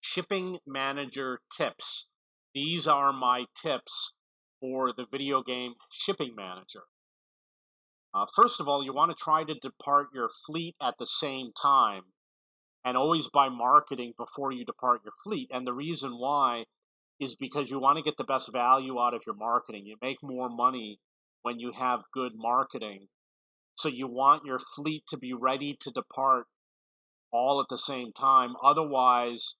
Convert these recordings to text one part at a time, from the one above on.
Shipping manager tips. These are my tips for the video game Shipping Manager. First of all, you want to try to depart your fleet at the same time and always buy marketing before you depart your fleet. And the reason why is because you want to get the best value out of your marketing. You make more money when you have good marketing. So you want your fleet to be ready to depart all at the same time. Otherwise,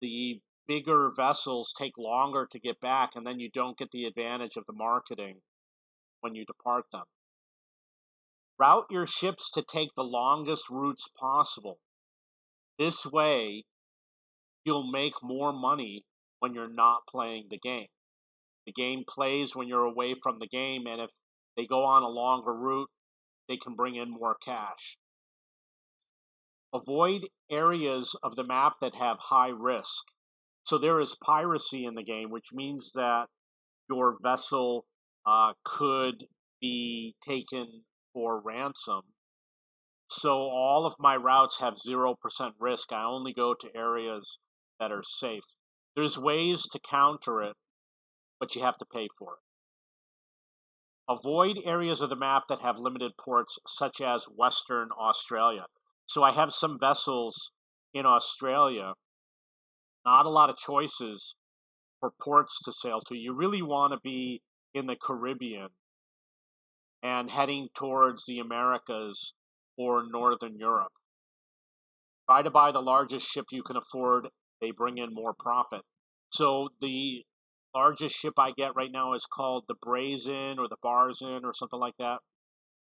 the bigger vessels take longer to get back, and then you don't get the advantage of the marketing when you depart them. Route your ships to take the longest routes possible. This way, you'll make more money when you're not playing the game. The game plays when you're away from the game, and if they go on a longer route, they can bring in more cash. Avoid areas of the map that have high risk. So there is piracy in the game, which means that your vessel could be taken for ransom. So all of my routes have 0% risk. I only go to areas that are safe. There's ways to counter it, but you have to pay for it. Avoid areas of the map that have limited ports, such as Western Australia. So I have some vessels in Australia, not a lot of choices for ports to sail to. You really want to be in the Caribbean and heading towards the Americas or Northern Europe. Try to buy the largest ship you can afford. They bring in more profit. So the largest ship I get right now is called the Brazen or the Barzin or something like that.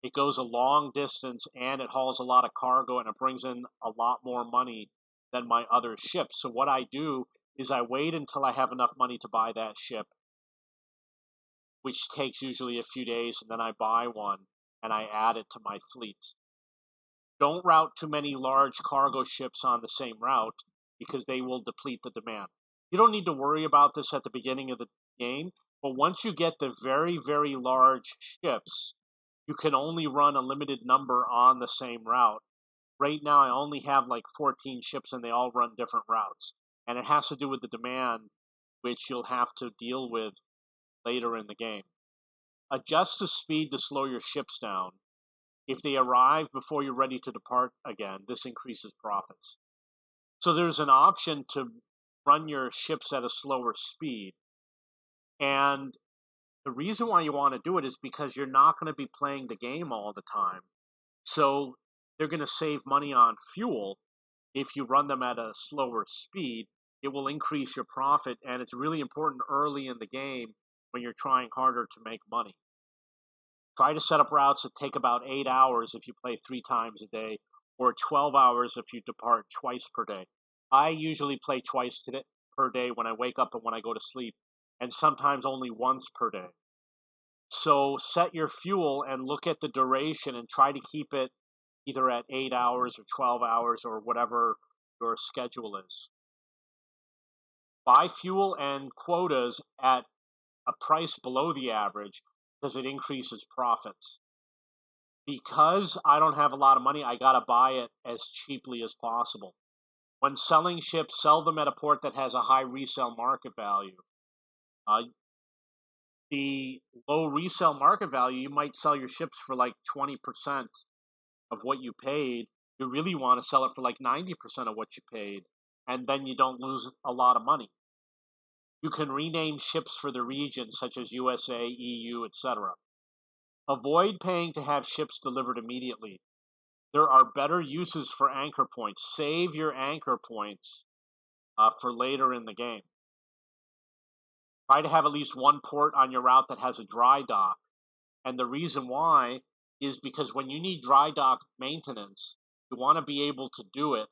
It goes a long distance and it hauls a lot of cargo and it brings in a lot more money than my other ships. So what I do is I wait until I have enough money to buy that ship, which takes usually a few days, and then I buy one and I add it to my fleet. Don't route too many large cargo ships on the same route because they will deplete the demand. You don't need to worry about this at the beginning of the game, but once you get the very, very large ships, you can only run a limited number on the same route. Right now, I only have like 14 ships and they all run different routes. And it has to do with the demand, which you'll have to deal with later in the game. Adjust the speed to slow your ships down. If they arrive before you're ready to depart again, this increases profits. So there's an option to run your ships at a slower speed. And the reason why you want to do it is because you're not going to be playing the game all the time. So they're going to save money on fuel. If you run them at a slower speed, it will increase your profit. And it's really important early in the game when you're trying harder to make money. Try to set up routes that take about 8 hours if you play 3 times a day, or 12 hours if you depart twice per day. I usually play twice per day when I wake up and when I go to sleep, and sometimes only once per day. So set your fuel and look at the duration and try to keep it either at 8 hours or 12 hours or whatever your schedule is. Buy fuel and quotas at a price below the average because it increases profits. Because I don't have a lot of money, I got to buy it as cheaply as possible. When selling ships, sell them at a port that has a high resale market value. The low resale market value, you might sell your ships for like 20% of what you paid. You really want to sell it for like 90% of what you paid, and then you don't lose a lot of money. You can rename ships for the region, such as USA, EU, etc. Avoid paying to have ships delivered immediately. There are better uses for anchor points. Save your anchor points for later in the game. Try to have at least one port on your route that has a dry dock. And the reason why is because when you need dry dock maintenance, you want to be able to do it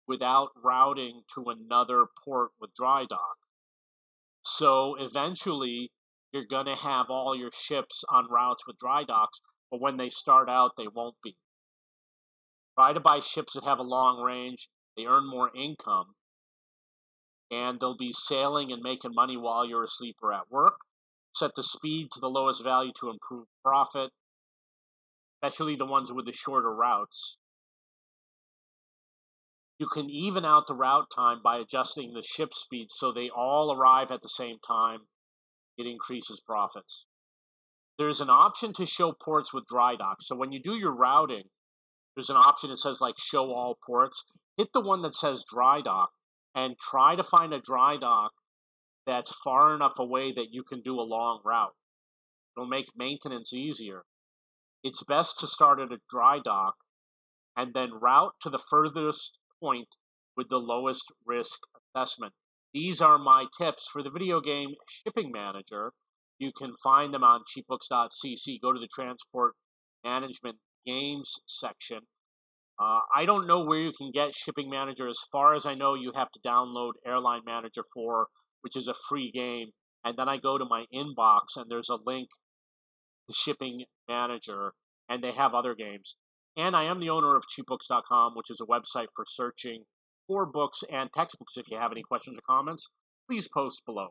without routing to another port with dry dock. So eventually, you're going to have all your ships on routes with dry docks, but when they start out, they won't be. Try to buy ships that have a long range. They earn more income, and they'll be sailing and making money while you're asleep or at work. Set the speed to the lowest value to improve profit, especially the ones with the shorter routes. You can even out the route time by adjusting the ship speed so they all arrive at the same time. It increases profits. There's an option to show ports with dry dock. So when you do your routing, there's an option that says like show all ports. Hit the one that says dry dock and try to find a dry dock that's far enough away that you can do a long route. It'll make maintenance easier. It's best to start at a dry dock and then route to the furthest point with the lowest risk assessment. These are my tips for the video game Shipping Manager. You can find them on cheapbooks.cc. Go to the Transport Management Games section. I don't know where you can get Shipping Manager. As far as I know, you have to download Airline Manager 4, which is a free game. And then I go to my inbox, and there's a link to Shipping Manager, and they have other games. And I am the owner of cheapbooks.com, which is a website for searching for books and textbooks. If you have any questions or comments, please post below.